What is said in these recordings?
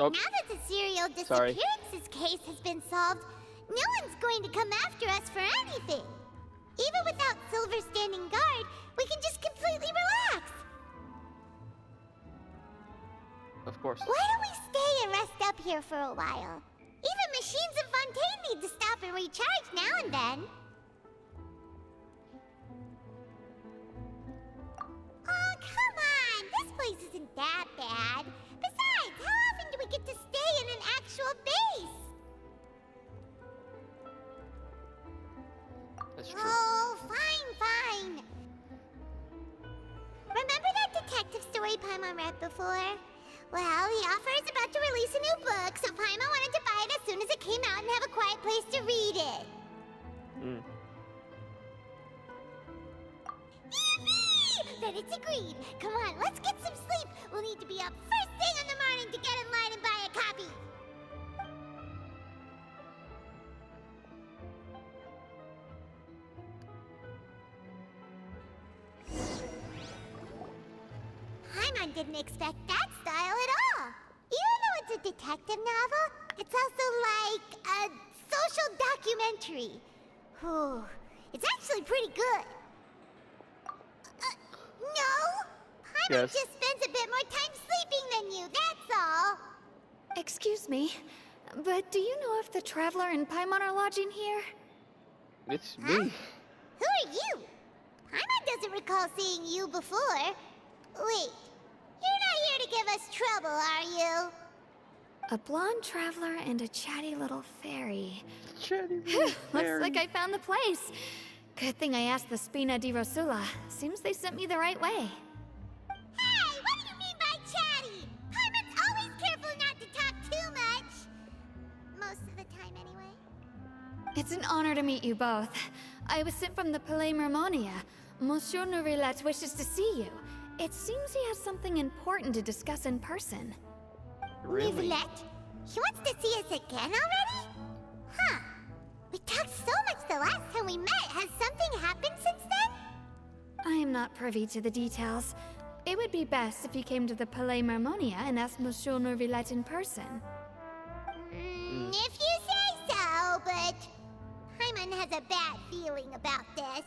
Oh, Now that the serial sorry. disappearances case has been solved, no one's going to come after us for anything. Even without Silver standing guard, we can just completely relax. Of course. Why don't we stay and rest up here for a while? Even machines in Fontaine need to stop and recharge now and then. Oh, come on! This place isn't that bad. Besides, how often do we get to stay in an actual base? That's true. Oh, fine. Remember that detective story Paimon read before? Well, the author is about to release a new book, so Paimon wanted to buy it as soon as it came out and have a quiet place to read it. Yippee! Then it's agreed. Come on, let's get some sleep. We'll need to be up first thing in the morning to get in line and buy a copy. Paimon didn't expect that style at all. Even though it's a detective novel, it's also like a social documentary. Whew. It's actually pretty good. No? Paimon Yes. just spends a bit more time sleeping than you, that's all. Excuse me, but do you know if the Traveler and Paimon are lodging here? It's Huh? me. Who are you? Paimon doesn't recall seeing you before. Wait, you're not here to give us trouble, are you? A blonde traveler and a chatty little fairy. Chatty Looks fairy. like I found the place. Good thing I asked the Spina di Rosula. Seems they sent me the right way. Hey, what do you mean by chatty? Paimon's always careful not to talk too much. Most of the time, anyway. It's an honor to meet you both. I was sent from the Palais Mermonia. Monsieur Nourilette wishes to see you. It seems he has something important to discuss in person. Really? Nicolette? He wants to see us again already? Huh. We talked so much the last time we met. Has something happened since then? I am not privy to the details. It would be best if you came to the Palais Mermonia and asked Monsieur Nourilette in person. If you say so, but Paimon has a bad feeling about this.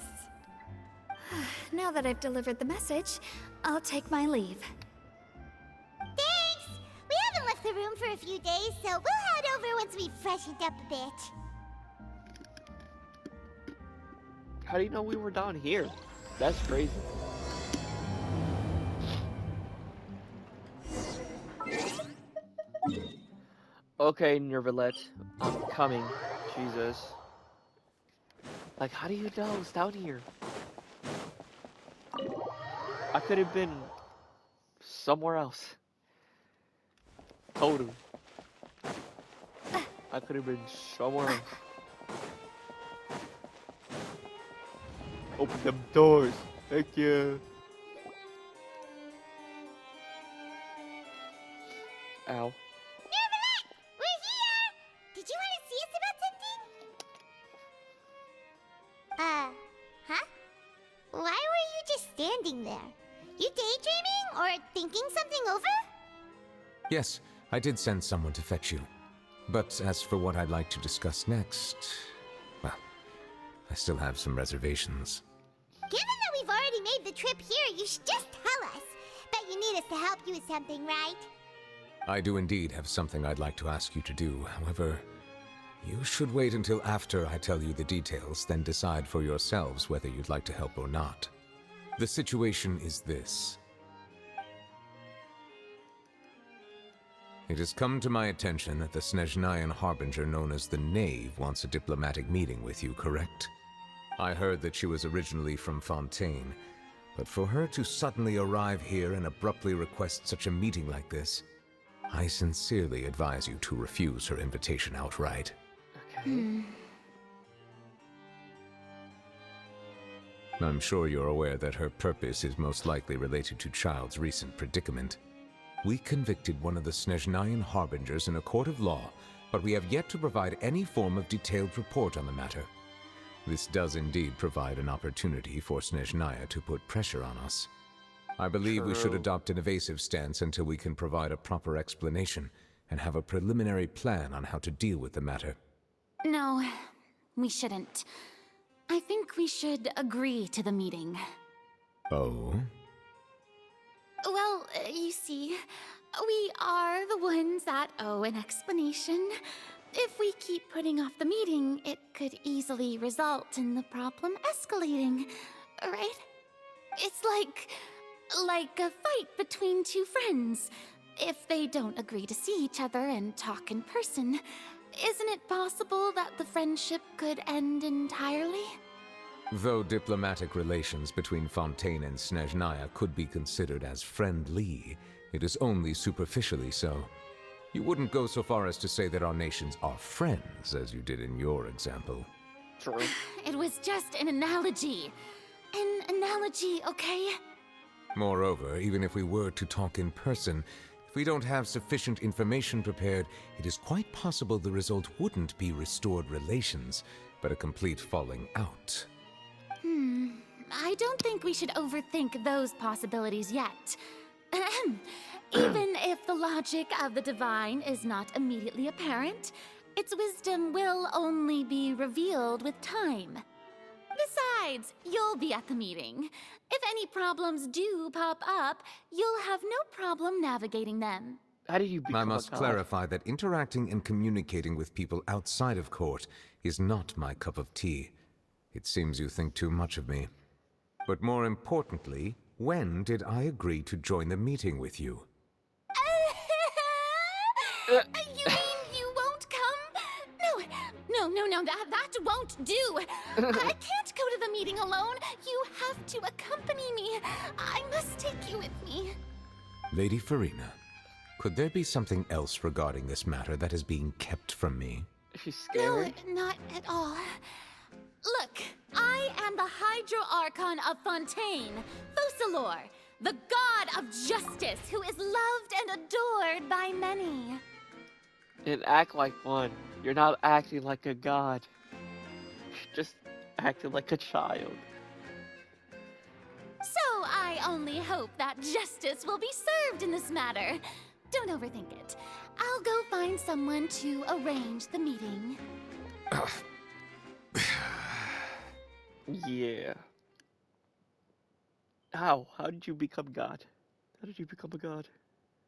Now that I've delivered the message, I'll take my leave. Thanks! We haven't left the room for a few days, so we'll head over once we've freshened up a bit. How do you know we were down here? That's crazy. Okay, Nervalette, I'm coming. Jesus. Like, how do you know it's down here? I could have been somewhere else. Totally. I could have been somewhere else. Open them doors. Thank you. Ow. Nervalette! We're here! Did you want to see us about something? Huh? Why were you just standing there? You daydreaming or thinking something over? Yes, I did send someone to fetch you. But as for what I'd like to discuss next, well, I still have some reservations. Given that we've already made the trip here, you should just tell us. Bet you need us to help you with something, right? I do indeed have something I'd like to ask you to do. However, you should wait until after I tell you the details, then decide for yourselves whether you'd like to help or not. The situation is this. It has come to my attention that the Snezhnayan Harbinger known as the Knave wants a diplomatic meeting with you, correct? I heard that she was originally from Fontaine, but for her to suddenly arrive here and abruptly request such a meeting like this, I sincerely advise you to refuse her invitation outright. Okay. I'm sure you're aware that her purpose is most likely related to Childe's recent predicament. We convicted one of the Snezhnayan Harbingers in a court of law, but we have yet to provide any form of detailed report on the matter. This does indeed provide an opportunity for Snezhnaya to put pressure on us. I believe we should True. adopt an evasive stance until we can provide a proper explanation, and have a preliminary plan on how to deal with the matter. No, we shouldn't. I think we should agree to the meeting. Oh? Well, you see, we are the ones that owe an explanation. If we keep putting off the meeting, it could easily result in the problem escalating, right? It's like a fight between two friends. If they don't agree to see each other and talk in person, isn't it possible that the friendship could end entirely? Though diplomatic relations between Fontaine and Snezhnaya could be considered as friendly, it is only superficially so. You wouldn't go so far as to say that our nations are friends, as you did in your example. True. It was just an analogy. An analogy, okay? Moreover, even if we were to talk in person, if we don't have sufficient information prepared, it is quite possible the result wouldn't be restored relations, but a complete falling out. I don't think we should overthink those possibilities yet. Even if the logic of the divine is not immediately apparent, its wisdom will only be revealed with time. Besides, you'll be at the meeting. If any problems do pop up, you'll have no problem navigating them. How did you become I a must god? clarify that interacting and communicating with people outside of court is not my cup of tea. It seems you think too much of me. But more importantly, when did I agree to join the meeting with you? You mean you won't come? No, that won't do. I can't go to the meeting alone. You have to accompany me. I must take you with me. Lady Farina, could there be something else regarding this matter that is being kept from me? She's No, scared. not at all. Look, I am the Hydro Archon of Fontaine, Focalor, the god of justice who is loved and adored by many. And act like one. You're not acting like a god. You're just acting like a child. So I only hope that justice will be served in this matter. Don't overthink it. I'll go find someone to arrange the meeting. Yeah. How? How did you become god? How did you become a god?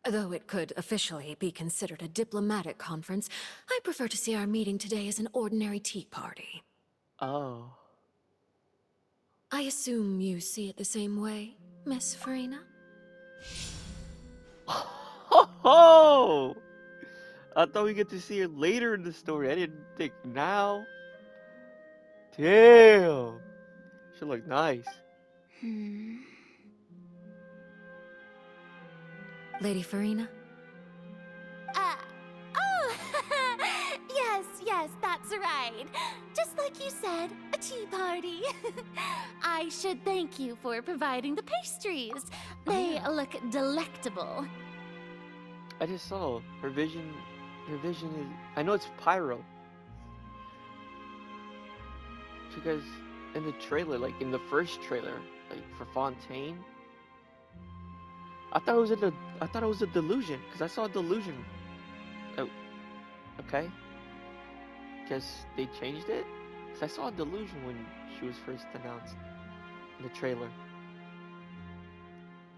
Though it could officially be considered a diplomatic conference, I prefer to see our meeting today as an ordinary tea party. Oh. I assume you see it the same way, Miss Farina? Ho ho! I thought we get to see her later in the story. I didn't think now. Damn. She look nice. Lady Farina? Oh, yes, that's right. Just like you said, a tea party. I should thank you for providing the pastries. They look delectable. I just saw her vision. Her vision is. I know it's pyro. Because in the trailer, like in the first trailer, like for Fontaine, I thought it was a delusion because I saw a delusion. Oh, okay. Guess they changed it. Cause I saw a delusion when she was first announced in the trailer.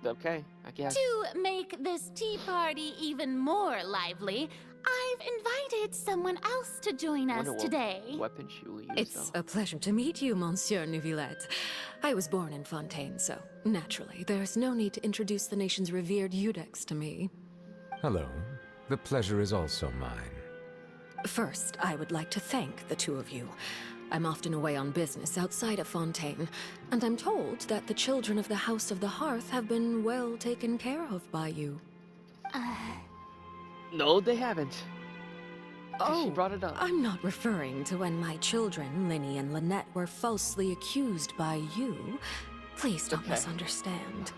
Okay, I guess. To make this tea party even more lively, I've invited someone else to join us Wonder what today. weapon she will use It's though. a pleasure to meet you, Monsieur Neuvillette. I was born in Fontaine, so naturally, there's no need to introduce the nation's revered Eudex to me. Hello. The pleasure is also mine. First, I would like to thank the two of you. I'm often away on business outside of Fontaine, and I'm told that the children of the House of the Hearth have been well taken care of by you. No, they haven't. She brought it up. I'm not referring to when my children, Linny and Lynette, were falsely accused by you. Please don't Okay. misunderstand.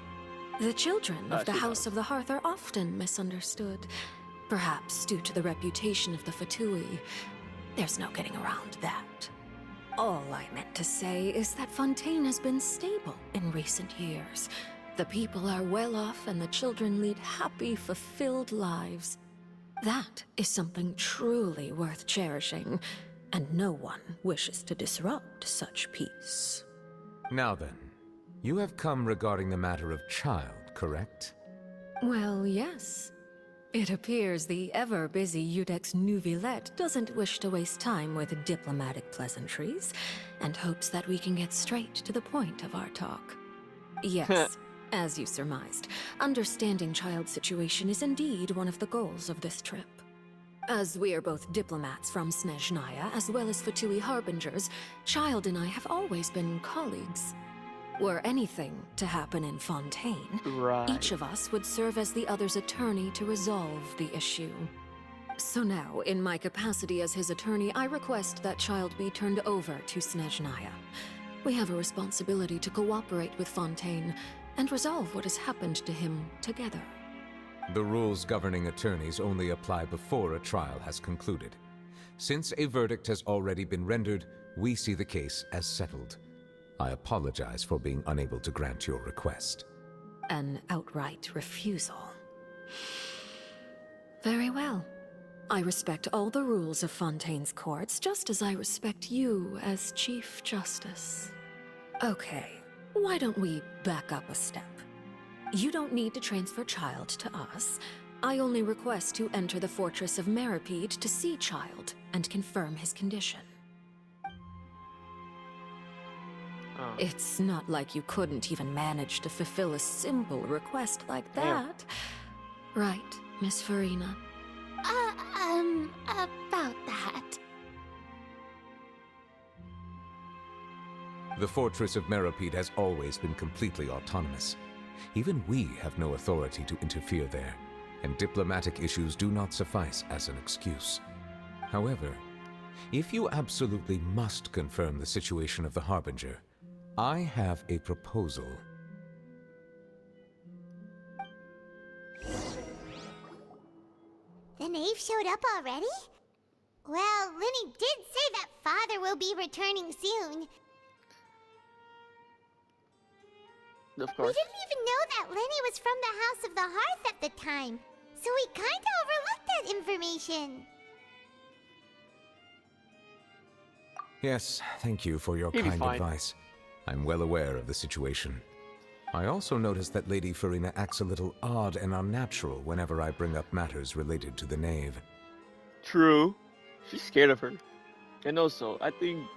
The children of the she House of the Hearth are often misunderstood. Perhaps due to the reputation of the Fatui. There's no getting around that. All I meant to say is that Fontaine has been stable in recent years. The people are well off and the children lead happy, fulfilled lives. That is something truly worth cherishing, and no one wishes to disrupt such peace. Now then, you have come regarding the matter of child, correct? Well, yes. It appears the ever-busy Iudex Nuvilette doesn't wish to waste time with diplomatic pleasantries, and hopes that we can get straight to the point of our talk. Yes, as you surmised, understanding Child's situation is indeed one of the goals of this trip. As we are both diplomats from Snezhnaya as well as Fatui Harbingers, Child and I have always been colleagues. Were anything to happen in Fontaine, Right. each of us would serve as the other's attorney to resolve the issue. So now, in my capacity as his attorney, I request that Child be turned over to Snezhnaya. We have a responsibility to cooperate with Fontaine and resolve what has happened to him together. The rules governing attorneys only apply before a trial has concluded. Since a verdict has already been rendered, we see the case as settled. I apologize for being unable to grant your request. An outright refusal. Very well. I respect all the rules of Fontaine's courts, just as I respect you as Chief Justice. Okay, why don't we back up a step? You don't need to transfer Child to us. I only request to enter the fortress of Meropide to see Child and confirm his condition. Oh. It's not like you couldn't even manage to fulfill a simple request like Yeah. that. Right, Miss Farina? About that. The fortress of Meropide has always been completely autonomous. Even we have no authority to interfere there, and diplomatic issues do not suffice as an excuse. However, if you absolutely must confirm the situation of the Harbinger, I have a proposal. The knave showed up already? Well, Lenny did say that father will be returning soon. Of We course. didn't even know that Lenny was from the House of the Hearth at the time, so we kinda overlooked that information. Yes, thank you for your He'll be kind fine. advice. I'm well aware of the situation. I also noticed that Lady Farina acts a little odd and unnatural whenever I bring up matters related to the knave. True. She's scared of her. And also, I think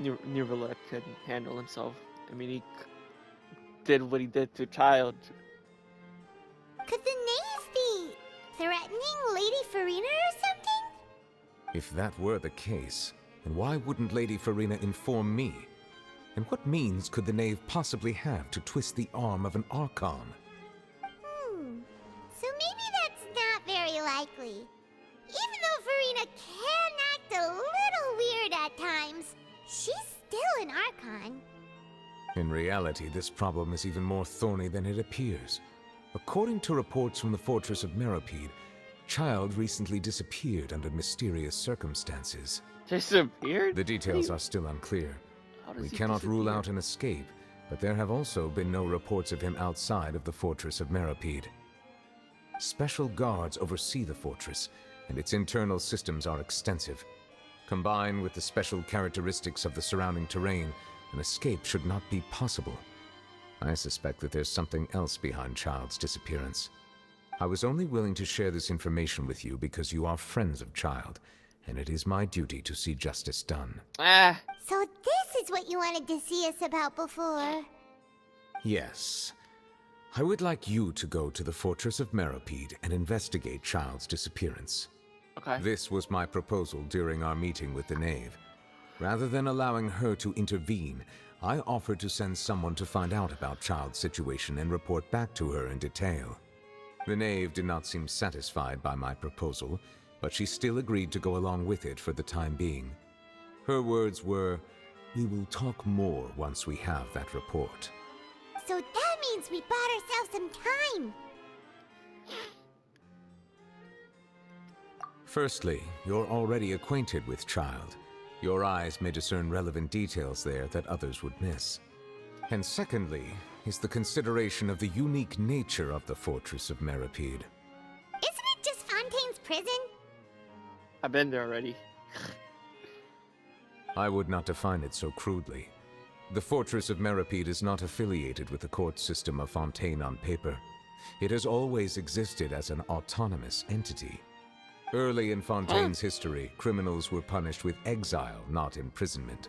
Nirvalet can handle himself. I mean, he did what he did to Child. Could the knave be threatening Lady Farina or something? If that were the case, then why wouldn't Lady Farina inform me? And what means could the knave possibly have to twist the arm of an Archon? So maybe that's not very likely. Even though Farina can act a little weird at times, she's still an Archon. In reality, this problem is even more thorny than it appears. According to reports from the fortress of Meropide, Child recently disappeared under mysterious circumstances. Disappeared? The details are still unclear. How does We he cannot rule disappear? out an escape, but there have also been no reports of him outside of the fortress of Meropide. Special guards oversee the fortress, and its internal systems are extensive. Combined with the special characteristics of the surrounding terrain, an escape should not be possible. I suspect that there's something else behind Child's disappearance. I was only willing to share this information with you because you are friends of Child, and it is my duty to see justice done. Ah, So this is what you wanted to see us about before. Yes. I would like you to go to the fortress of Meropide and investigate Child's disappearance. okay. This was my proposal during our meeting with the knave. Rather than allowing her to intervene, I offered to send someone to find out about Child's situation and report back to her in detail. The knave did not seem satisfied by my proposal, but she still agreed to go along with it for the time being. Her words were, "We will talk more once we have that report." So that means we bought ourselves some time. Firstly, you're already acquainted with Child. Your eyes may discern relevant details there that others would miss. And secondly, is the consideration of the unique nature of the fortress of Meropide. Isn't it just Fontaine's prison? I've been there already. I would not define it so crudely. The fortress of Meropide is not affiliated with the court system of Fontaine on paper. It has always existed as an autonomous entity. Early in Fontaine's history, criminals were punished with exile, not imprisonment.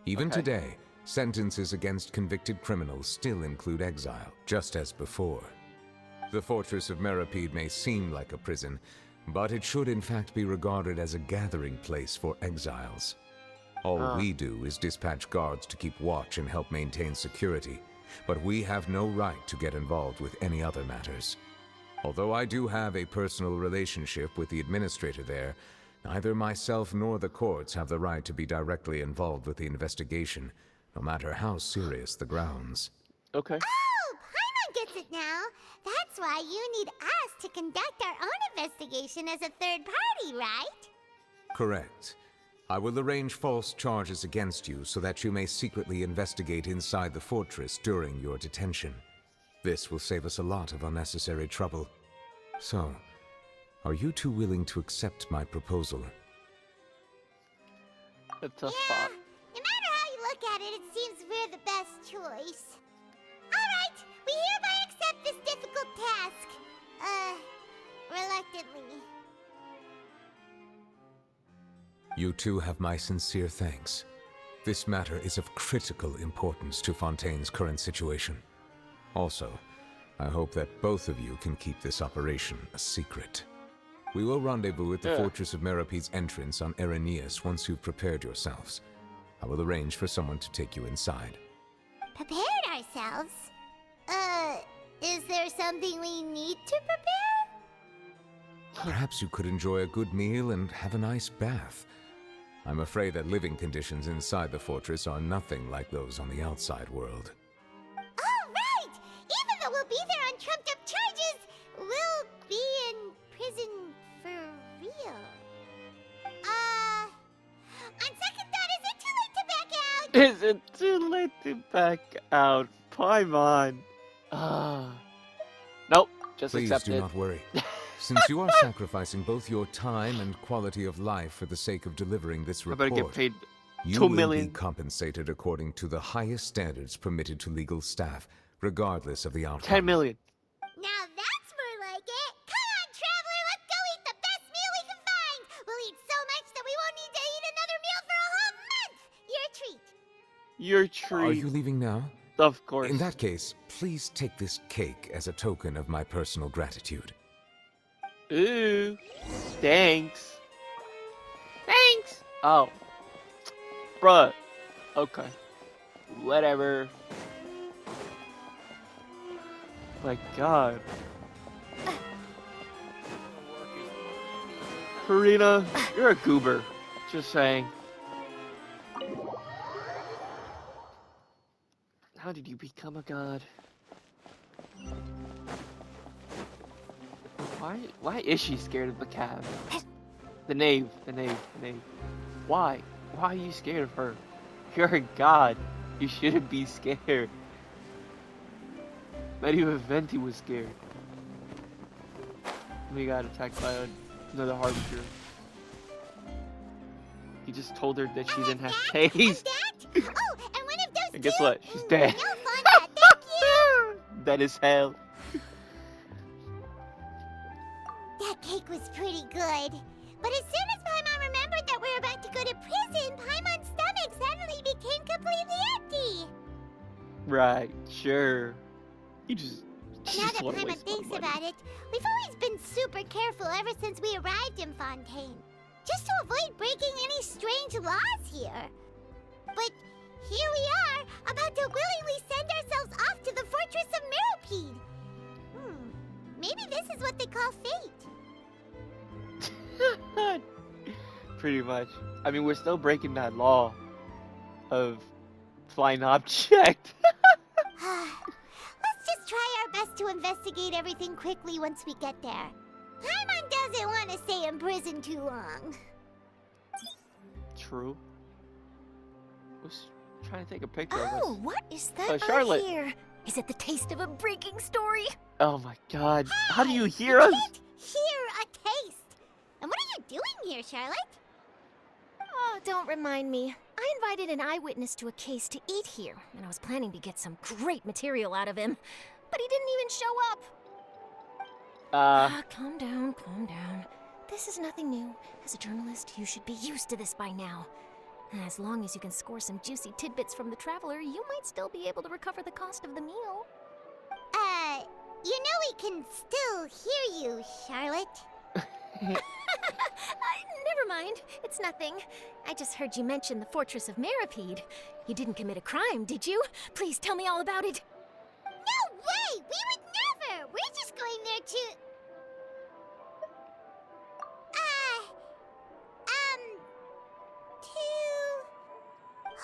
Even today, sentences against convicted criminals still include exile, just as before. The fortress of Meropide may seem like a prison, but it should in fact be regarded as a gathering place for exiles. All we do is dispatch guards to keep watch and help maintain security, but we have no right to get involved with any other matters. Although I do have a personal relationship with the administrator there, neither myself nor the courts have the right to be directly involved with the investigation, no matter how serious the grounds. Okay. Oh, Paimon gets it now. That's why you need us to conduct our own investigation as a third party, right? Correct. I will arrange false charges against you so that you may secretly investigate inside the fortress during your detention. This will save us a lot of unnecessary trouble. So, are you two willing to accept my proposal? A tough Yeah, spot. no matter how you look at it, it seems we're the best choice. Alright, we hereby accept this difficult task. Reluctantly. You two have my sincere thanks. This matter is of critical importance to Fontaine's current situation. Also, I hope that both of you can keep this operation a secret. We will rendezvous at the Fortress of Meropide's entrance on Erinius once you've prepared yourselves. I will arrange for someone to take you inside. Prepared ourselves? Is there something we need to prepare? Perhaps you could enjoy a good meal and have a nice bath. I'm afraid that living conditions inside the fortress are nothing like those on the outside world. Oh, right! Even though we'll be there on trumped-up charges, we'll be in prison for real. On second thought, is it too late to back out? Is it too late to back out? Paimon. Nope. Just Please accept do it. not worry. Since you are sacrificing both your time and quality of life for the sake of delivering this I report, better get paid you 2 will million. be compensated according to the highest standards permitted to legal staff, regardless of the outcome. 10 million. Now that's more like it. Come on, traveler, let's go eat the best meal we can find. We'll eat so much that we won't need to eat another meal for a whole month. Your treat. Your treat. Are you leaving now? Of course. In that case, please take this cake as a token of my personal gratitude. Ooh. Thanks. Thanks. Oh. Bruh. Okay. Whatever. My god. Karina, you're a goober. Just saying. How did you become a god? Why is she scared of the cab? The knave. Why? Why are you scared of her? You're a god. You shouldn't be scared. Not even Venti was scared. We got attacked by another harbinger. He just told her that she didn't have taste. Oh, and one of those And guess two- what? She's dead. No fun, thank you. That is hell. That cake was pretty good. But as soon as Paimon remembered that we were about to go to prison, Paimon's stomach suddenly became completely empty. Right, sure. She Now just that wanna Paimon waste my thinks money. about it, we've always been super careful ever since we arrived in Fontaine. Just to avoid breaking any strange laws here. But here we are, about to willingly send ourselves off to the Fortress of Meropide. Maybe this is what they call fate. Pretty much. I mean, we're still breaking that law of flying object. Let's just try our best to investigate everything quickly once we get there. Paimon doesn't want to stay in prison too long. True. Was trying to take a picture of Oh, us. what is that Oh, Charlotte. here? Is it the taste of a breaking story? Oh my god. How do you hear us? Can't hear a taste. here, Charlotte? Oh, don't remind me. I invited an eyewitness to a case to eat here, and I was planning to get some great material out of him. But he didn't even show up. Calm down, calm down. This is nothing new. As a journalist, you should be used to this by now. And as long as you can score some juicy tidbits from the traveler, you might still be able to recover the cost of the meal. You know we can still hear you, Charlotte. Never mind. It's nothing. I just heard you mention the Fortress of Meropide. You didn't commit a crime, did you? Please tell me all about it. No way! We would never! We're just going there to...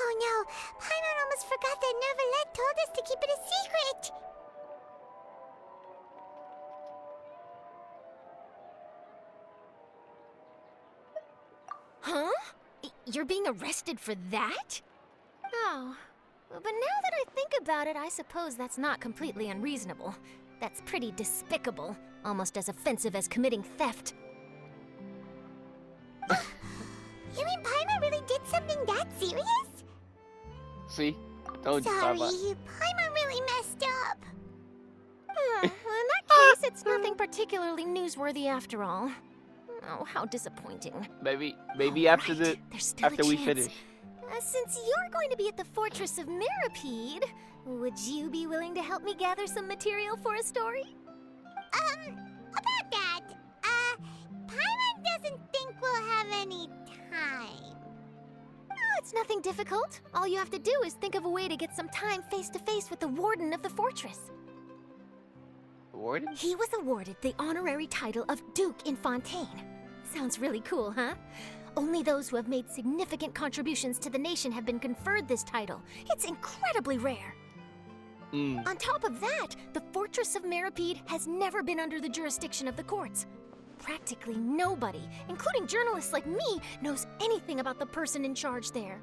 Oh no, Paimon almost forgot that Neverlet told us to keep it a secret! Huh? You're being arrested for that? Oh. But now that I think about it, I suppose that's not completely unreasonable. That's pretty despicable. Almost as offensive as committing theft. You mean Paimon really did something that serious? See? I told you, Sorry, Starbucks. Paimon really messed up. Well, in that case, it's nothing particularly newsworthy after all. Oh, how disappointing. Maybe Oh, after right. There's still after a we chance. finish. Since you're going to be at the Fortress of Meropide, would you be willing to help me gather some material for a story? About that, Paimon doesn't think we'll have any time. Oh, it's nothing difficult. All you have to do is think of a way to get some time face-to-face with the warden of the fortress. Warden? He was awarded the honorary title of Duke in Fontaine. Sounds really cool, huh? Only those who have made significant contributions to the nation have been conferred this title. It's incredibly rare. On top of that, the Fortress of Meropide has never been under the jurisdiction of the courts. Practically nobody, including journalists like me, knows anything about the person in charge there.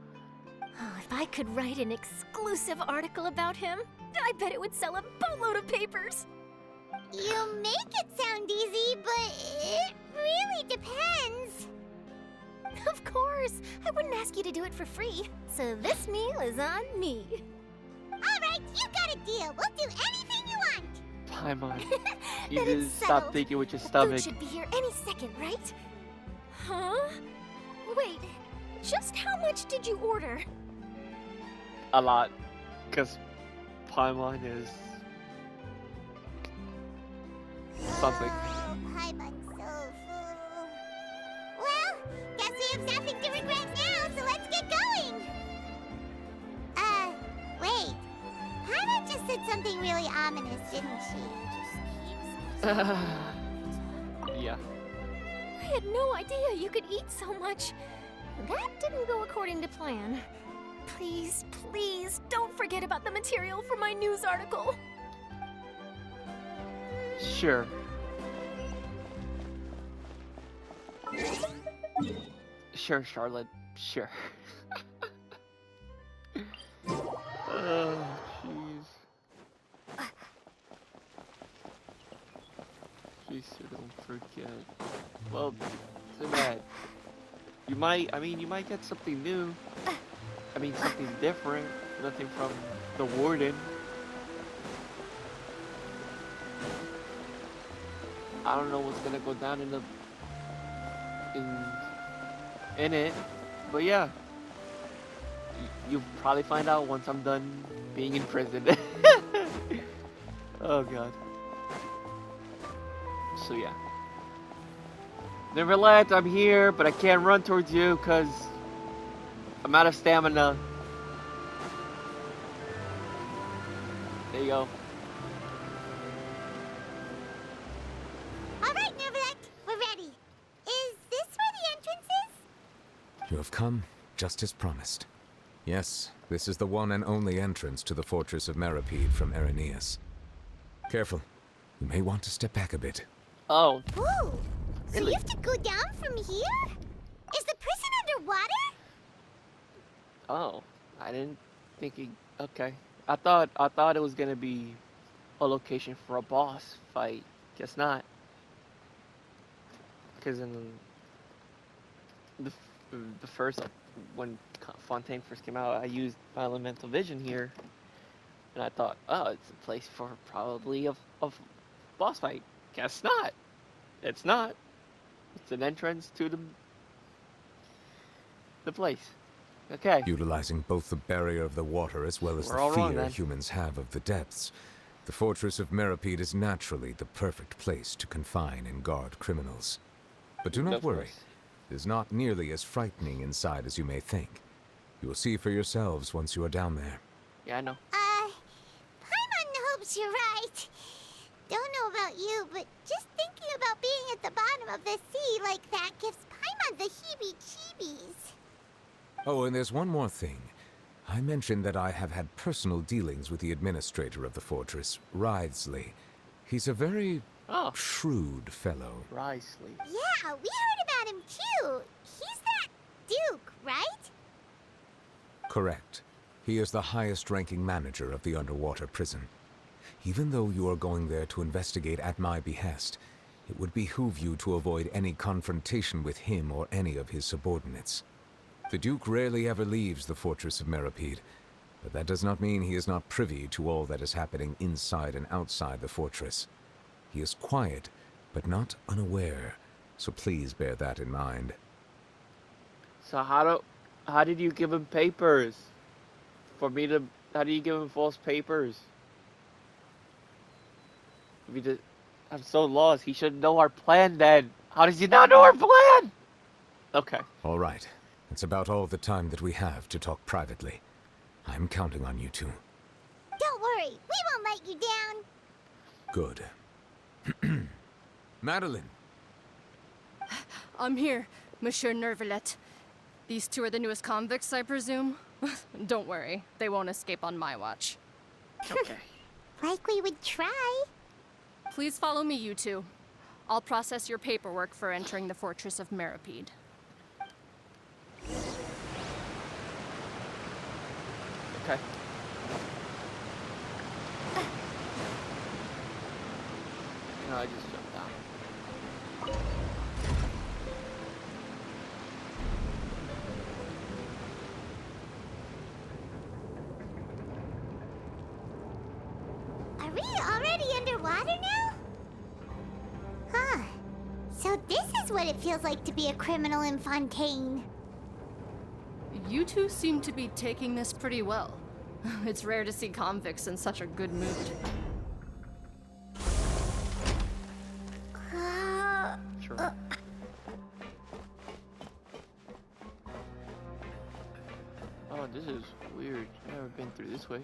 Oh, if I could write an exclusive article about him, I bet it would sell a boatload of papers. You make it sound easy, but it really depends. Of course, I wouldn't ask you to do it for free. So this meal is on me. All right, you got a deal. We'll do anything you want. Paimon. You Then it's just stop settled. thinking with your The stomach. food should be here any second, right? Huh? Wait, just how much did you order? A lot. Because Paimon is something. Oh, Paimon's so full. Well, guess we have nothing to regret now, so let's get going. Wait. Paimon just said something really ominous, didn't she? Yeah. I had no idea you could eat so much. That didn't go according to plan. Please, please, don't forget about the material for my news article. Sure. Sure, Charlotte. Sure. Oh, jeez. Please don't forget. Well, too bad. You might get something new. I mean, something different. Nothing from the warden. I don't know what's gonna go down in it, but yeah, you'll probably find out once I'm done being in prison. Oh god. So yeah. Neverland, I'm here, but I can't run towards you because I'm out of stamina. There you go. All right, Neverlet, we're ready. Is this where the entrance is? You have come, just as promised. Yes, this is the one and only entrance to the Fortress of Meropide from Irenaeus. Careful. You may want to step back a bit. Oh, Whoa! So Really? you have to go down from here? Is the prison underwater? oh, I didn't think it. Okay, I thought it was gonna be a location for a boss fight. Guess not. Because the first when Fontaine first came out, I used my elemental vision here, and I thought, oh, it's a place for probably a boss fight. Guess not. It's not. It's an entrance to the place. Okay. Utilizing both the barrier of the water as well as We're the all wrong, fear then. humans have of the depths, the fortress of Meropide is naturally the perfect place to confine and guard criminals. But do not Of worry. course. It is not nearly as frightening inside as you may think. You will see for yourselves once you are down there. Yeah, I know. Paimon hopes you're right. Don't know about you, but just thinking about being at the bottom of the sea like that gives Paimon the heebie-jeebies. Oh, and there's one more thing. I mentioned that I have had personal dealings with the administrator of the fortress, Wriothesley. He's a very Oh, shrewd fellow. Yeah, Risley. we heard about him too. He's that Duke, right? Correct. He is the highest-ranking manager of the underwater prison. Even though you are going there to investigate at my behest, it would behoove you to avoid any confrontation with him or any of his subordinates. The Duke rarely ever leaves the fortress of Meropide, but that does not mean he is not privy to all that is happening inside and outside the fortress. He is quiet, but not unaware, so please bear that in mind. So how did you give him papers? For me to how do you give him false papers? I'm so lost. He should know our plan then. How does he not know our plan? Okay. All right. That's about all the time that we have to talk privately. I'm counting on you two. Don't worry, we won't let you down. Good. Madeline! I'm here, Monsieur Nervalet. These two are the newest convicts, I presume? Don't worry, they won't escape on my watch. Okay. Like we would try. Please follow me, you two. I'll process your paperwork for entering the fortress of Meropide. Okay. No, I just jumped down. Are we already underwater now? Huh. So this is what it feels like to be a criminal in Fontaine. You two seem to be taking this pretty well. It's rare to see convicts in such a good mood. Sure. Oh, this is weird. I've never been through this way.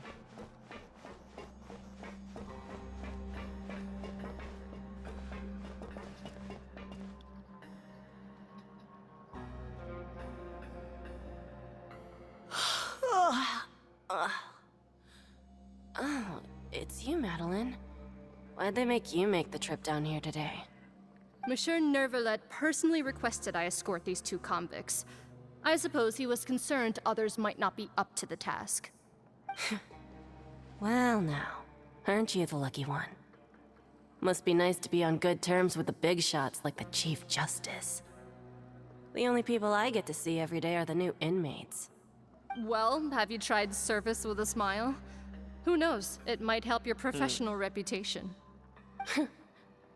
Oh, it's you, Madeline. Why'd they make you make the trip down here today? Monsieur Nervalet personally requested I escort these two convicts. I suppose he was concerned others might not be up to the task. Well now, aren't you the lucky one? Must be nice to be on good terms with the big shots like the Chief Justice. The only people I get to see every day are the new inmates. Well, have you tried service with a smile? Who knows, it might help your professional reputation.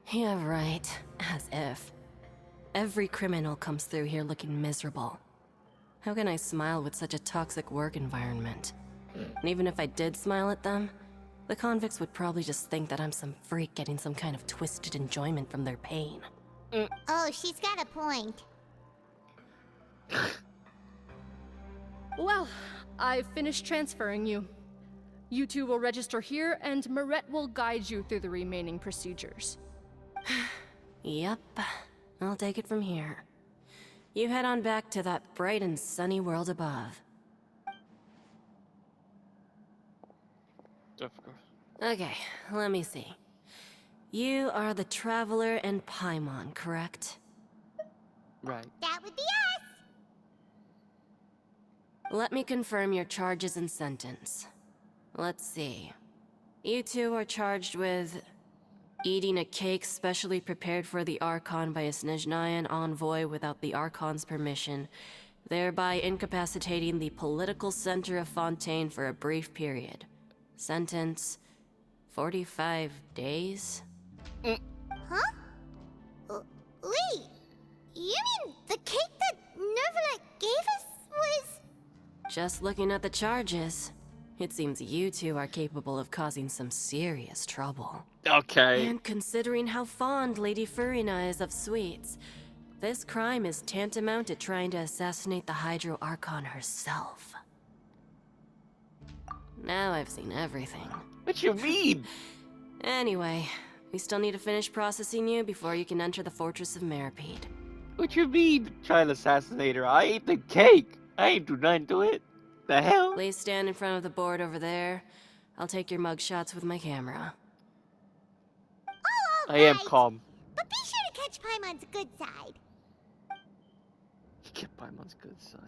Yeah, right. As if. Every criminal comes through here looking miserable. How can I smile with such a toxic work environment? And even if I did smile at them, the convicts would probably just think that I'm some freak getting some kind of twisted enjoyment from their pain. Oh, she's got a point. Well, I've finished transferring you. You two will register here, and Marette will guide you through the remaining procedures. Yep, I'll take it from here. You head on back to that bright and sunny world above. Of course. Okay, let me see. You are the Traveler and Paimon, correct? Right. That would be us. Let me confirm your charges and sentence. Let's see. You two are charged with... Eating a cake specially prepared for the Archon by a Snezhnayan envoy without the Archon's permission, thereby incapacitating the political center of Fontaine for a brief period. Sentence: 45 days? Huh? Wait, you mean the cake that Nervalet gave us was... Just looking at the charges, it seems you two are capable of causing some serious trouble. Okay. And considering how fond Lady Furina is of sweets, this crime is tantamount to trying to assassinate the Hydro Archon herself. Now I've seen everything. What you mean? Anyway, we still need to finish processing you before you can enter the Fortress of Meropide. What you mean, trying to assassinate her? I ate the cake. I ain't do nothing to it. The hell? Please stand in front of the board over there. I'll take your mug shots with my camera. Oh, I am alright. calm. But be sure to catch Paimon's good side. Get Paimon's good side.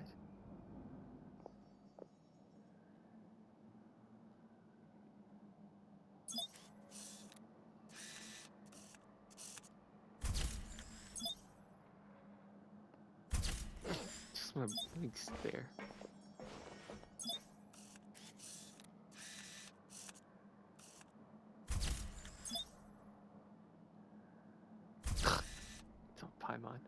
Just my links there. Don't Paimon.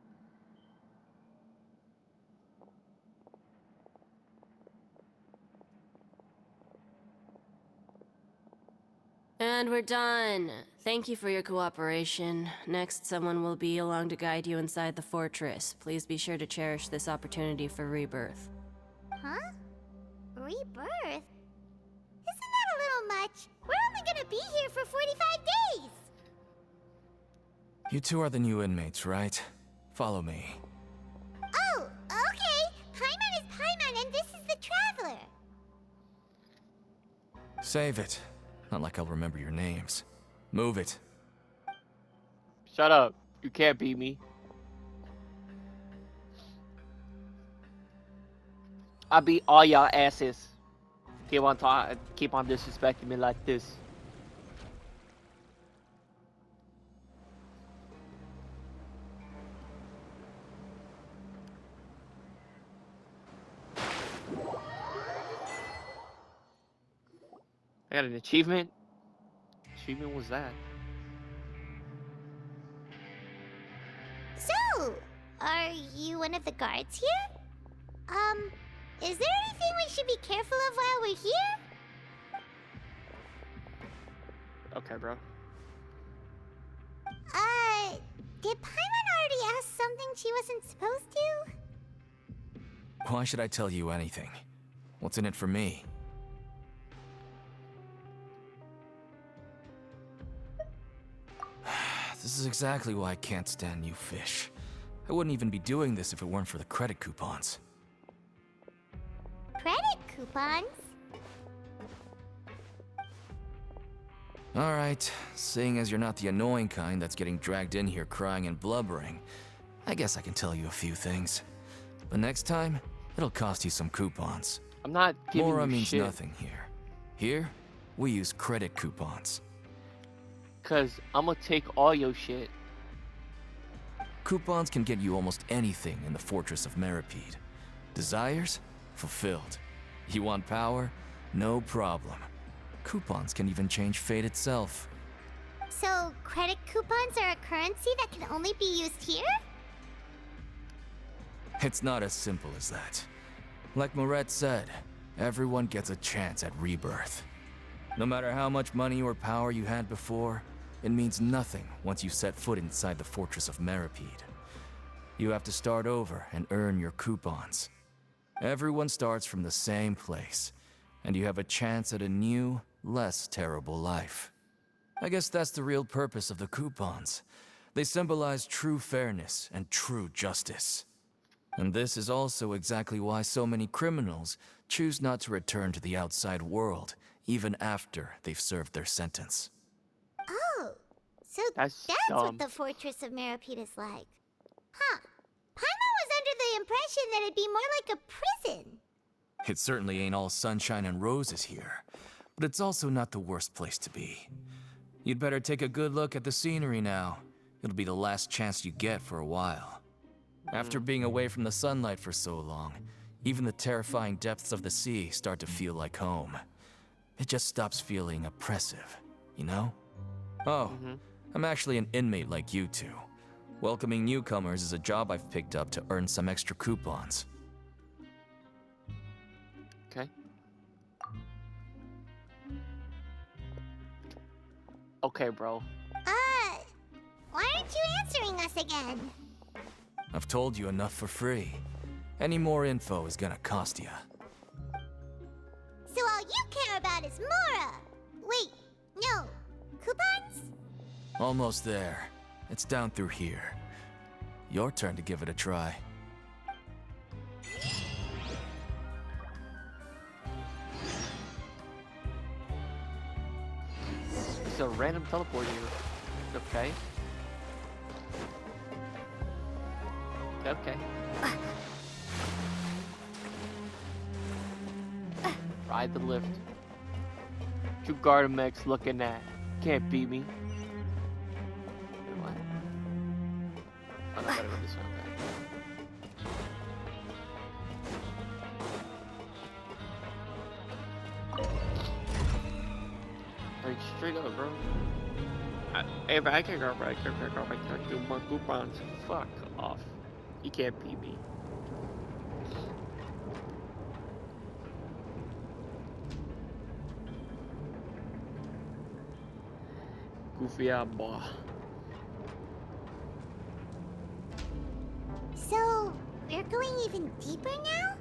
And we're done. Thank you for your cooperation. Next, someone will be along to guide you inside the fortress. Please be sure to cherish this opportunity for rebirth. Huh? Rebirth? Isn't that a little much? We're only gonna be here for 45 days! You two are the new inmates, right? Follow me. Oh, okay! Paimon is Paimon and this is the Traveler! Save it. Not like I'll remember your names. Move it. Shut up. You can't beat me. I beat all y'all asses. Keep on disrespecting me like this. I got an achievement. Achievement was that? So, are you one of the guards here? Is there anything we should be careful of while we're here? Okay, bro. Did Paimon already ask something she wasn't supposed to? Why should I tell you anything? What's in it for me? This is exactly why I can't stand you fish. I wouldn't even be doing this if it weren't for the credit coupons. Credit coupons? Alright, seeing as you're not the annoying kind that's getting dragged in here crying and blubbering, I guess I can tell you a few things. But next time, it'll cost you some coupons. I'm not giving Mora you means shit. nothing here. Here, we use credit coupons. Cause I'm gonna take all your shit. Coupons can get you almost anything in the Fortress of Meropide. Desires? Fulfilled. You want power? No problem. Coupons can even change fate itself. So, credit coupons are a currency that can only be used here? It's not as simple as that. Like Moret said, everyone gets a chance at rebirth. No matter how much money or power you had before, it means nothing once you set foot inside the Fortress of Meropide. You have to start over and earn your coupons. Everyone starts from the same place, and you have a chance at a new, less terrible life. I guess that's the real purpose of the coupons. They symbolize true fairness and true justice. And this is also exactly why so many criminals choose not to return to the outside world, even after they've served their sentence. Oh, so That's that's dumb. what the Fortress of Meropide is like. Huh. Paimon was under the impression that it'd be more like a prison. It certainly ain't all sunshine and roses here, but it's also not the worst place to be. You'd better take a good look at the scenery now. It'll be the last chance you get for a while. After being away from the sunlight for so long, even the terrifying depths of the sea start to feel like home. It just stops feeling oppressive, you know? Oh, I'm actually an inmate like you two. Welcoming newcomers is a job I've picked up to earn some extra coupons. Okay. Okay, bro. Why aren't you answering us again? I've told you enough for free. Any more info is gonna cost you. So all you care about is Mora! Wait, no. Coupons? Almost there. It's down through here. Your turn to give it a try. It's a random teleport here. Okay. Okay. Ride the lift. Two Gardamex looking at. Can't beat me. Wait, what? Oh, no, I gotta go this way. Okay. Like straight up, bro. Hey, but I can't go right. I can't go right. I do more coupons. Fuck off. You can't beat me. Goofy out, boy. So, we're going even deeper now?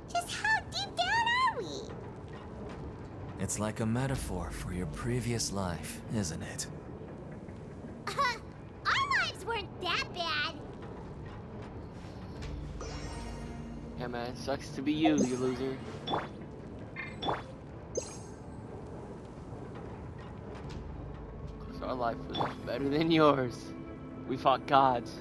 Just how deep down are we? It's like a metaphor for your previous life, isn't it? Our lives weren't that bad. Yeah, man. Sucks to be you, you loser. Cause our life was better than yours. We fought gods.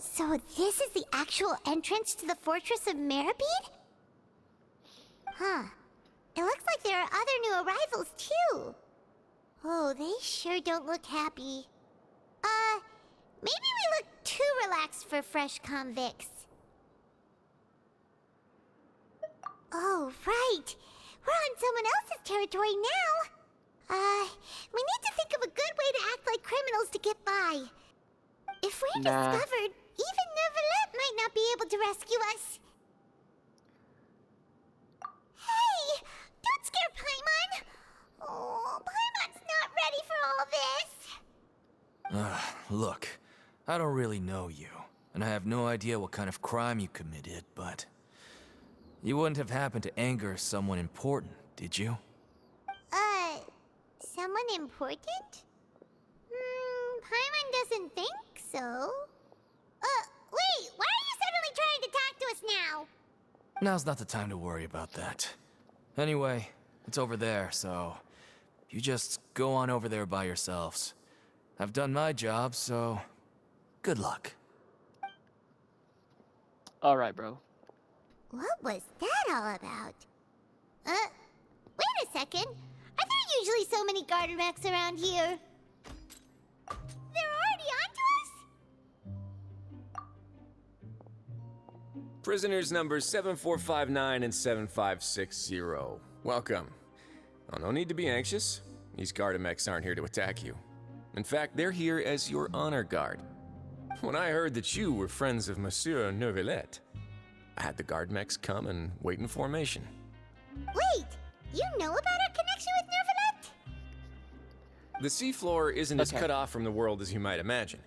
So this is the actual entrance to the Fortress of Meropide? Huh. It looks like there are other new arrivals, too. Oh, they sure don't look happy. Maybe we look too relaxed for fresh convicts. Oh, right. We're on someone else's territory now. We need to think of a good way to act like criminals to get by. If we're discovered, even Neuvillette might not be able to rescue us. Hey! Don't scare Paimon! Oh, Paimon's not ready for all this! Look, I don't really know you, and I have no idea what kind of crime you committed, but... You wouldn't have happened to anger someone important, did you? Someone important? Paimon doesn't think so. Wait, why are you suddenly trying to talk to us now? Now's not the time to worry about that. Anyway, it's over there, so... You just go on over there by yourselves. I've done my job, so... Good luck. Alright, bro. What was that all about? Wait a second. Are there usually so many Garderex around here? They're already onto us? Prisoners numbers 7459 and 7560. Welcome. Oh, no need to be anxious. These Gardamex aren't here to attack you. In fact, they're here as your honor guard. When I heard that you were friends of Monsieur Neuvillette, I had the Gardamex come and wait in formation. Wait, you know about our connection with Neuvillette? The seafloor isn't as cut off from the world as you might imagine.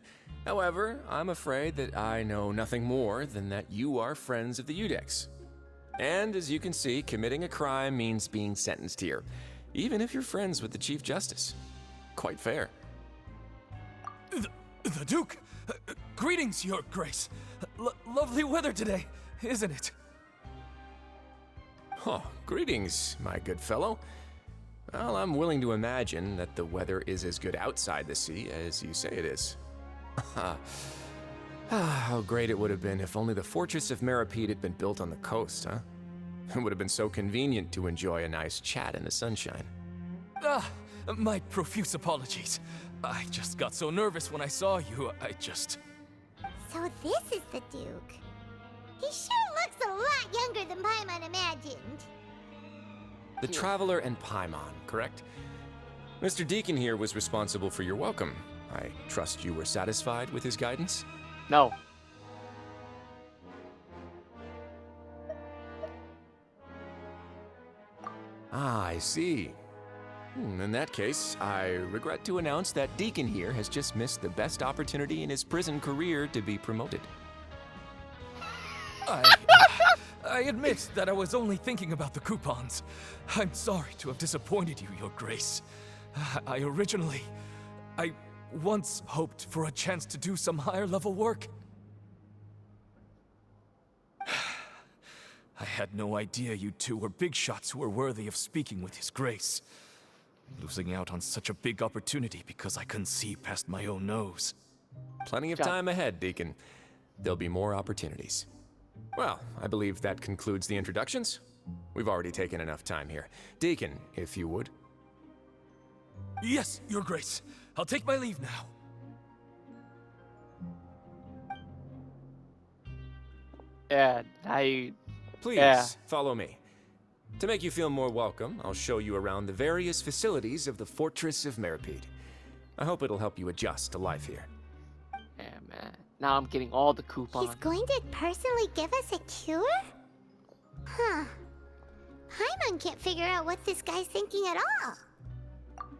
However, I'm afraid that I know nothing more than that you are friends of the Udex. And as you can see, committing a crime means being sentenced here, even if you're friends with the Chief Justice. Quite fair. The Duke! Greetings, Your Grace. Lovely weather today, isn't it? Oh, greetings, my good fellow. Well, I'm willing to imagine that the weather is as good outside the sea as you say it is. How great it would have been if only the Fortress of Meropide had been built on the coast, huh? It would have been so convenient to enjoy a nice chat in the sunshine. My profuse apologies. I just got so nervous when I saw you, So this is the Duke. He sure looks a lot younger than Paimon imagined. The Traveler and Paimon, correct? Mr. Deacon here was responsible for your welcome. I trust you were satisfied with his guidance? No. Ah, I see. In that case, I regret to announce that Deacon here has just missed the best opportunity in his prison career to be promoted. I admit that I was only thinking about the coupons. I'm sorry to have disappointed you, Your Grace. I once hoped for a chance to do some higher-level work. I had no idea you two were big shots who were worthy of speaking with His Grace. Losing out on such a big opportunity because I couldn't see past my own nose. Plenty of time ahead, Deacon. There'll be more opportunities. Well, I believe that concludes the introductions. We've already taken enough time here. Deacon, if you would. Yes, Your Grace. I'll take my leave now. Yeah, Please, follow me. To make you feel more welcome, I'll show you around the various facilities of the Fortress of Meropide. I hope it'll help you adjust to life here. Yeah, man. Now I'm getting all the coupons. He's going to personally give us a cure? Huh. Paimon can't figure out what this guy's thinking at all.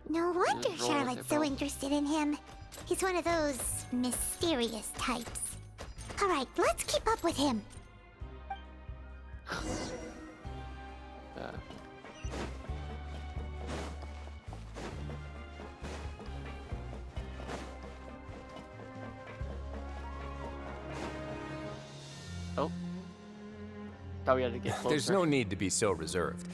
No wonder Charlotte's so interested in him. He's one of those mysterious types. Alright, let's keep up with him. Oh. Thought we had to get closer. There's no need to be so reserved.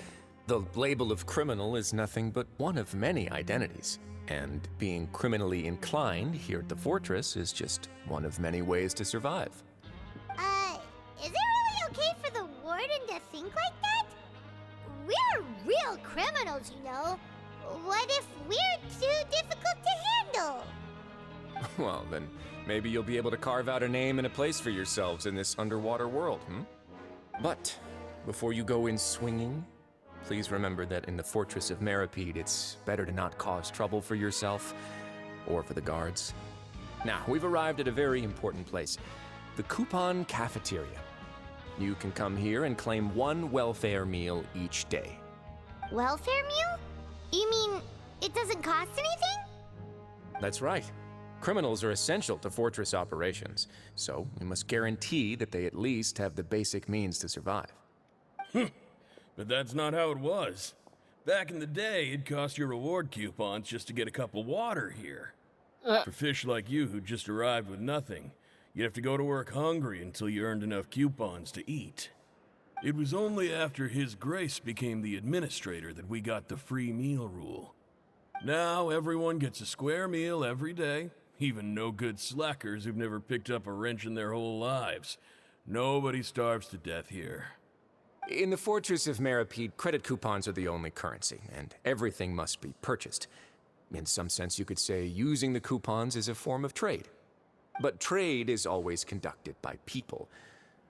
The label of criminal is nothing but one of many identities. And being criminally inclined here at the Fortress is just one of many ways to survive. Is it really okay for the warden to think like that? We're real criminals, you know. What if we're too difficult to handle? Well, then maybe you'll be able to carve out a name and a place for yourselves in this underwater world, But before you go in swinging, please remember that in the Fortress of Meropide, it's better to not cause trouble for yourself or for the guards. Now, we've arrived at a very important place, the Coupon Cafeteria. You can come here and claim one welfare meal each day. Welfare meal? You mean it doesn't cost anything? That's right. Criminals are essential to Fortress operations, so we must guarantee that they at least have the basic means to survive. But that's not how it was. Back in the day, it cost your reward coupons just to get a cup of water here. For fish like you who just arrived with nothing, you'd have to go to work hungry until you earned enough coupons to eat. It was only after His Grace became the administrator that we got the free meal rule. Now everyone gets a square meal every day, even no-good slackers who've never picked up a wrench in their whole lives. Nobody starves to death here. In the Fortress of Meropide, credit coupons are the only currency, and everything must be purchased. In some sense, you could say using the coupons is a form of trade. But trade is always conducted by people.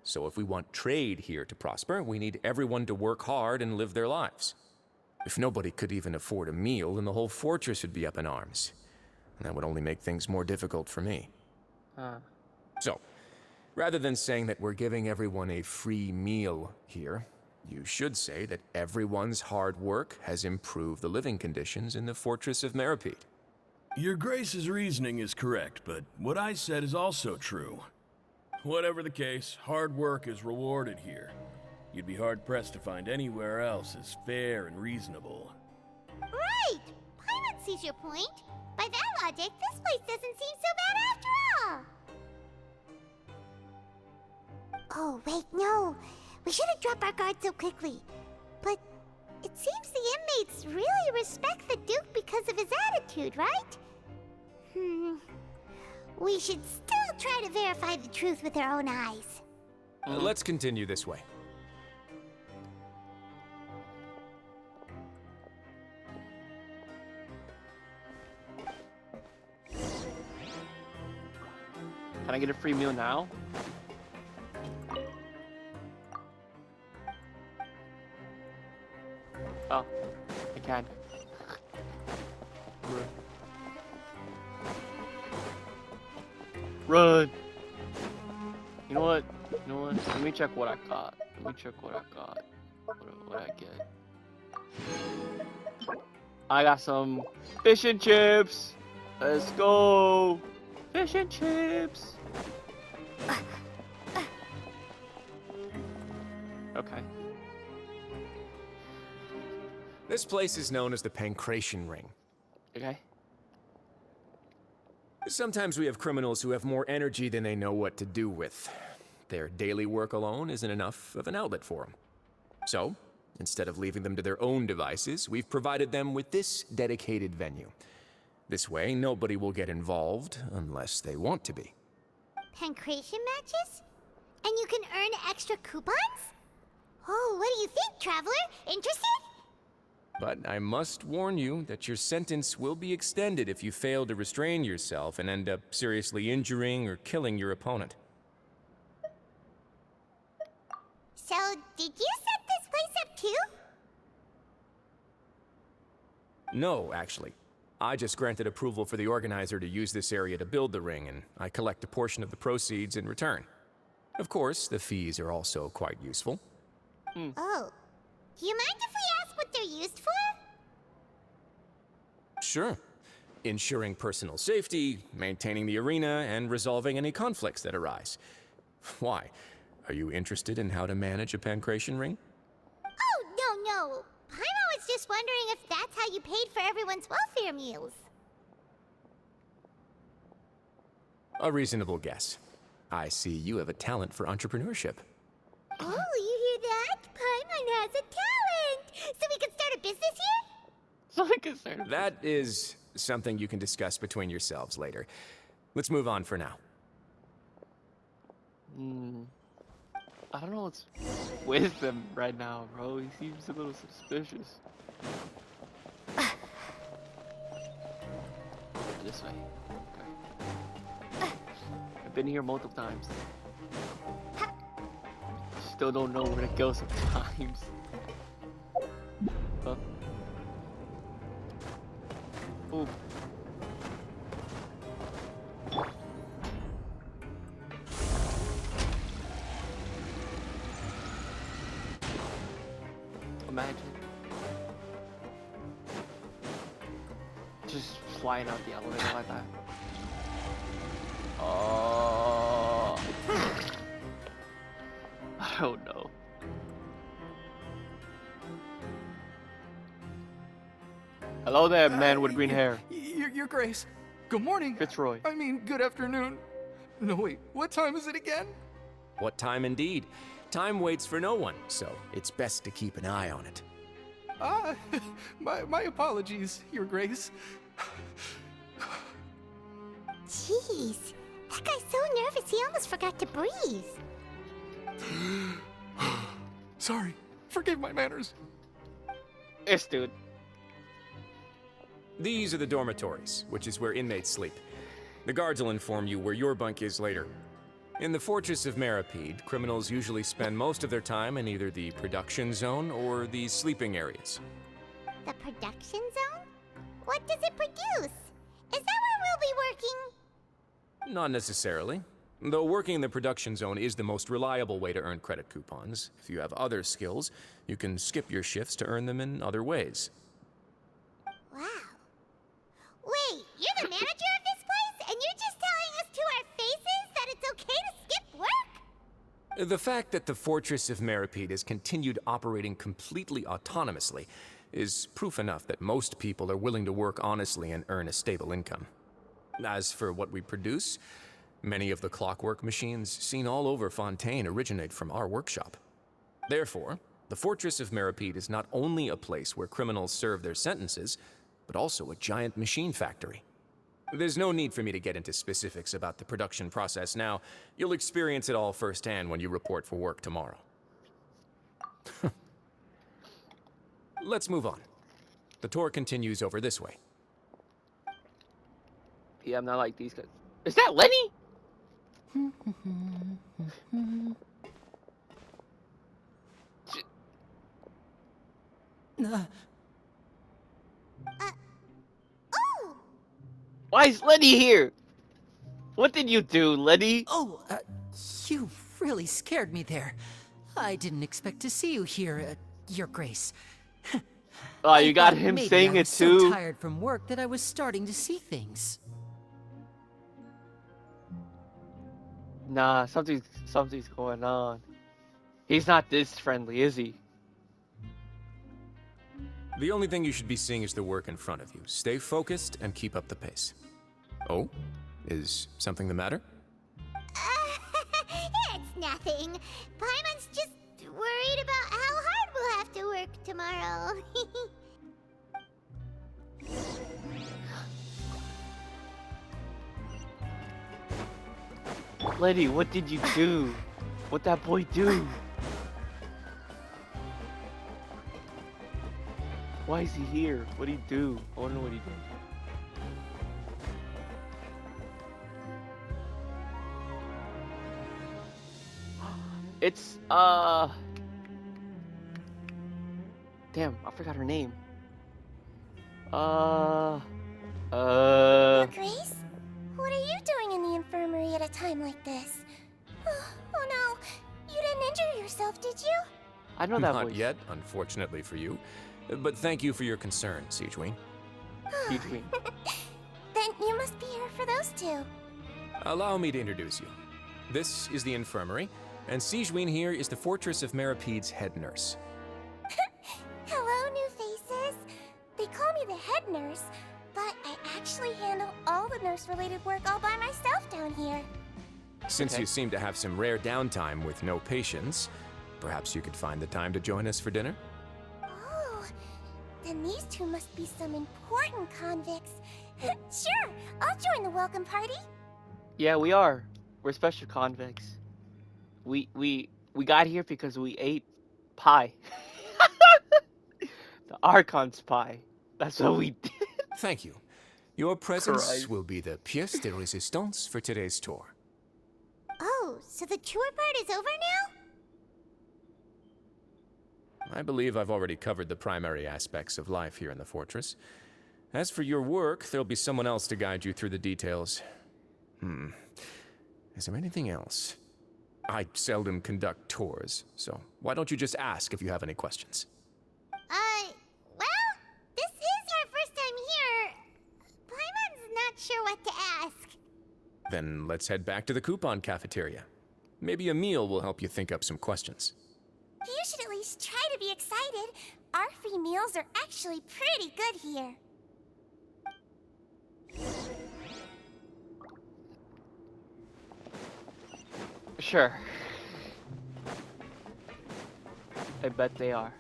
So if we want trade here to prosper, we need everyone to work hard and live their lives. If nobody could even afford a meal, then the whole fortress would be up in arms. And that would only make things more difficult for me. So, rather than saying that we're giving everyone a free meal here, you should say that everyone's hard work has improved the living conditions in the Fortress of Meropide. Your Grace's reasoning is correct, but what I said is also true. Whatever the case, hard work is rewarded here. You'd be hard-pressed to find anywhere else as fair and reasonable. Right! Paimon sees your point. By that logic, this place doesn't seem so bad after all. Oh, wait, no. We shouldn't drop our guard so quickly. It seems the inmates really respect the Duke because of his attitude, right? We should still try to verify the truth with our own eyes. Let's continue this way. Can I get a free meal now? Oh, I can. Run! You know what? You know what? Let me check what I got. Let me check what I got. What I get. I got some fish and chips. Let's go. Fish and chips. Okay. This place is known as the Pancration Ring. Okay. Sometimes we have criminals who have more energy than they know what to do with. Their daily work alone isn't enough of an outlet for them. So, instead of leaving them to their own devices, we've provided them with this dedicated venue. This way, nobody will get involved unless they want to be. Pancration matches? And you can earn extra coupons? Oh, what do you think, Traveler? Interested? But I must warn you that your sentence will be extended if you fail to restrain yourself and end up seriously injuring or killing your opponent. So, did you set this place up too? No, actually. I just granted approval for the organizer to use this area to build the ring, and I collect a portion of the proceeds in return. Of course, the fees are also quite useful. Oh. Do you mind if we ask what they're used for? Sure. Ensuring personal safety, maintaining the arena, and resolving any conflicts that arise. Why? Are you interested in how to manage a pancration ring? Oh, no. Paimon was just wondering if that's how you paid for everyone's welfare meals. A reasonable guess. I see you have a talent for entrepreneurship. Oh, you hear that? Paimon has a talent! So we can start a business here? So I can start a That is something you can discuss between yourselves later. Let's move on for now. I don't know what's with him right now, bro. He seems a little suspicious. This way. Okay. I've been here multiple times. Still don't know where to go sometimes. Huh? Ooh. Imagine just flying out the elevator like that. Oh, I don't know. Hello there, man with green hair. Your Grace. Good morning. Fitzroy. I mean, good afternoon. No, wait. What time is it again? What time indeed? Time waits for no one, so it's best to keep an eye on it. My apologies, Your Grace. Jeez, that guy's so nervous he almost forgot to breathe. Sorry. Forgive my manners. This dude. These are the dormitories, which is where inmates sleep. The guards will inform you where your bunk is later. In the Fortress of Meropide, criminals usually spend most of their time in either the production zone or the sleeping areas. The production zone? What does it produce? Is that where we'll be working? Not necessarily. Though working in the production zone is the most reliable way to earn credit coupons. If you have other skills, you can skip your shifts to earn them in other ways. Wow. Wait, you're the manager of this place, and you're just telling us to our faces that it's okay to skip work? The fact that the Fortress of Meropide has continued operating completely autonomously is proof enough that most people are willing to work honestly and earn a stable income. As for what we produce, many of the clockwork machines seen all over Fontaine originate from our workshop. Therefore, The Fortress of Meropide is not only a place where criminals serve their sentences, but also a giant machine factory. There's no need for me to get into specifics about the production process now. You'll experience it all firsthand when you report for work tomorrow. Let's move on. The tour continues over this way. Yeah, I'm not like these guys. Is that Lenny? Oh! Why is Lenny here? What did you do, Lenny? Oh, you really scared me there. I didn't expect to see you here, Your Grace. Oh, you got thought him maybe saying I it was so too. tired from work that I was starting to see things. Nah, something's going on. He's not this friendly, is he? The only thing you should be seeing is the work in front of you. Stay focused and keep up the pace. Oh? Is something the matter? It's nothing. Paimon's just worried about how hard we'll have to work tomorrow. Lenny, what did you do? What'd that boy do? Why is he here? What'd he do? I wanna know what he did. It's, damn, I forgot her name. Your Grace? What are you doing in the infirmary at a time like this? Oh no, you didn't injure yourself, did you? I know that Not voice. yet, unfortunately for you. But thank you for your concern, Siegeween. Siegeween. Then you must be here for those two. Allow me to introduce you. This is the infirmary, and Siegeween here is the Fortress of Meropide's head nurse. Hello, new faces. They call me the head nurse, but I actually handle all the nurse-related work all by myself down here. Since Okay. you seem to have some rare downtime with no patients, perhaps you could find the time to join us for dinner? Oh, then these two must be some important convicts. Sure, I'll join the welcome party. Yeah, we are. We're special convicts. We got here because we ate pie. The Archon's pie. That's what we did. Thank you. Your presence Christ. will be the pièce de résistance for today's tour. Oh, so the tour part is over now? I believe I've already covered the primary aspects of life here in the fortress. As for your work, there'll be someone else to guide you through the details. Is there anything else? I seldom conduct tours, so why don't you just ask if you have any questions? Well, this is our first time here. Paimon's not sure what to ask. Then let's head back to the coupon cafeteria. Maybe a meal will help you think up some questions. You should at least try to be excited. Our free meals are actually pretty good here. Sure. I bet they are.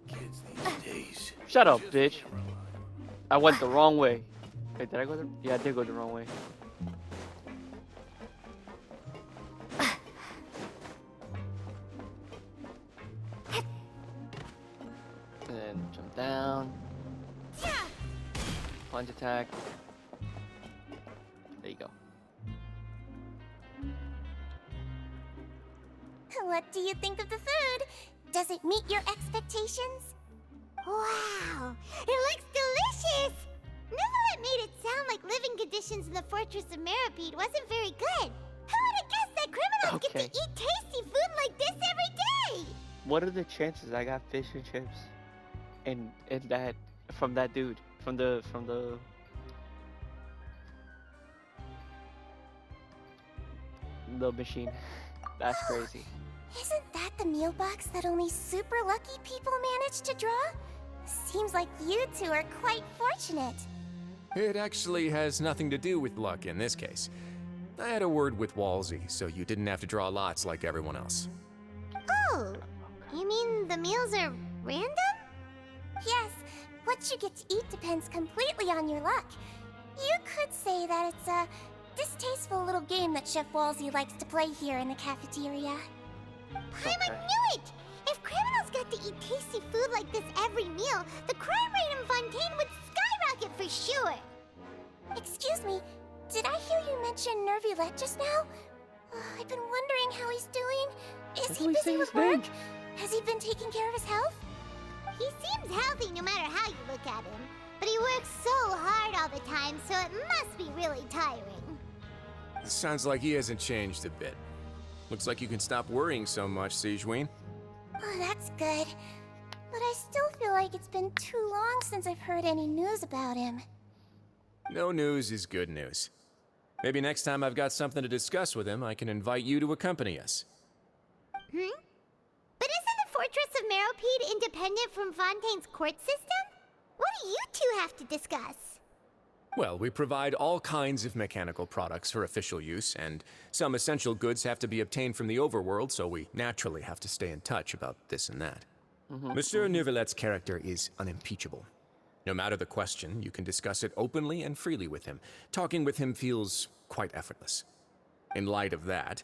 Kids these days. Shut up, bitch. I went the wrong way. Wait, did I go the? Yeah, I did go the wrong way. And then jump down. Plunge attack. There you go. What do you think of the food? Does it meet your expectations? Wow, it looks delicious! Neverlet made it sound like living conditions in the Fortress of Meropide wasn't very good. Who would have guessed that criminals get to Okay. eat tasty food like this every day? What are the chances I got fish and chips and that from that dude from the machine? That's crazy. Isn't that the meal box that only super lucky people manage to draw? Seems like you two are quite fortunate. It actually has nothing to do with luck in this case. I had a word with Walsey, so you didn't have to draw lots like everyone else. Oh, You mean the meals are random? Yes, what you get to eat depends completely on your luck. You could say that it's a distasteful little game that Chef Walsey likes to play here in the cafeteria. Paimon knew it! If criminals got to eat tasty food like this every meal, the crime rate in Fontaine would skyrocket for sure! Excuse me, did I hear you mention Nervulette just now? I've been wondering how he's doing. Is he busy with work? Has he been taking care of his health? He seems healthy no matter how you look at him. But he works so hard all the time, so it must be really tiring. Sounds like he hasn't changed a bit. Looks like you can stop worrying so much, Sigewinne. Oh, that's good. But I still feel like it's been too long since I've heard any news about him. No news is good news. Maybe next time I've got something to discuss with him, I can invite you to accompany us. But isn't the Fortress of Meropide independent from Fontaine's court system? What do you two have to discuss? Well, we provide all kinds of mechanical products for official use, and some essential goods have to be obtained from the overworld, so we naturally have to stay in touch about this and that. Monsieur Neuvillette's character is unimpeachable. No matter the question, you can discuss it openly and freely with him. Talking with him feels quite effortless. In light of that,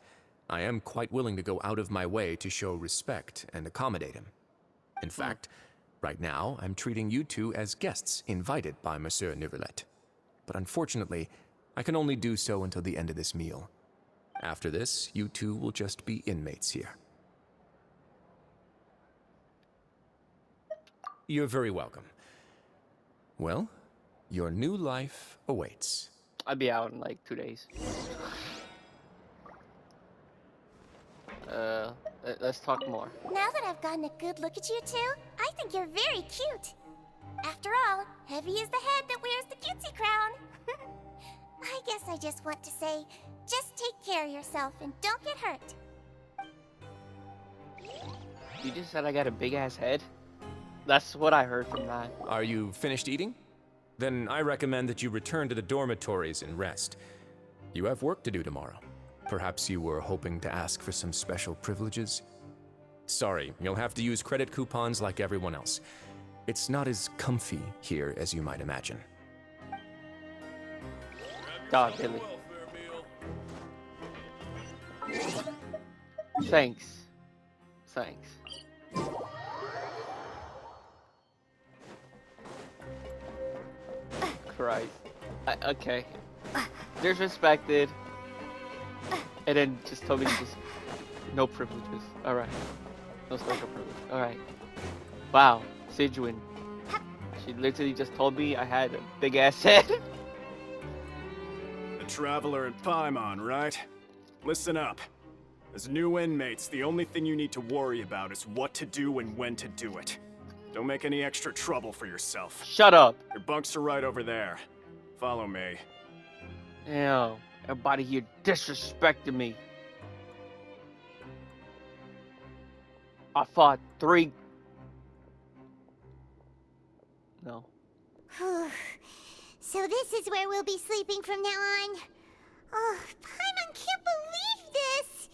I am quite willing to go out of my way to show respect and accommodate him. In fact, right now, I'm treating you two as guests invited by Monsieur Neuvillette. But unfortunately, I can only do so until the end of this meal. After this, you two will just be inmates here. You're very welcome. Well, your new life awaits. I'll be out in like 2 days. Let's talk more. Now that I've gotten a good look at you two, I think you're very cute. After all, heavy is the head that wears the cutesy crown. I guess I just want to say, just take care of yourself and don't get hurt. You just said I got a big ass head? That's what I heard from that. Are you finished eating? Then I recommend that you return to the dormitories and rest. You have work to do tomorrow. Perhaps you were hoping to ask for some special privileges? Sorry, you'll have to use credit coupons like everyone else. It's not as comfy here as you might imagine. God, Billy. Thanks. Thanks. Christ. Okay. Disrespected. And then just told me just no privileges. Alright. No special privilege. Alright. Wow. Sigewinne. She literally just told me I had a big ass head. The Traveler and Paimon, right? Listen up. As new inmates, the only thing you need to worry about is what to do and when to do it. Don't make any extra trouble for yourself. Shut up. Your bunks are right over there. Follow me. Ew. Everybody here disrespected me. I fought 3. No. So this is where we'll be sleeping from now on. Oh, Paimon can't believe this.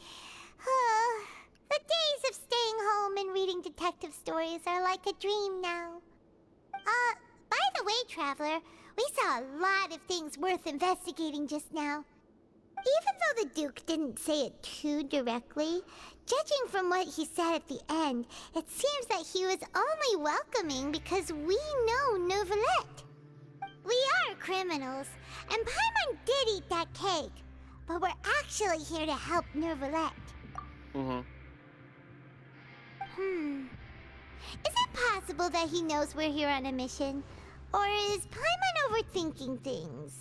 The days of staying home and reading detective stories are like a dream now. By the way, Traveler, we saw a lot of things worth investigating just now. Even though the Duke didn't say it too directly, judging from what he said at the end, it seems that he was only welcoming because we know Neuvillette. We are criminals, and Paimon did eat that cake, but we're actually here to help Neuvillette. Is it possible that he knows we're here on a mission? Or is Paimon overthinking things?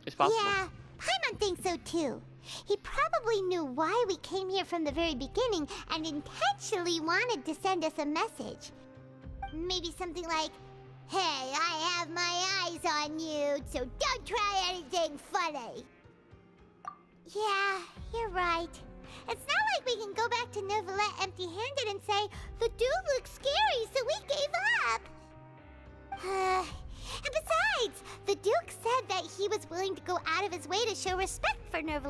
It's possible. Yeah, Paimon thinks so too. He probably knew why we came here from the very beginning and intentionally wanted to send us a message. Maybe something like, "Hey, I have my eyes on you, so don't try anything funny." Yeah, you're right. It's not like we can go back to Neuvillette empty-handed and say, "The dude looks scary, so we gave up." And besides, the Duke said that he was willing to go out of his way to show respect for Neuvillette.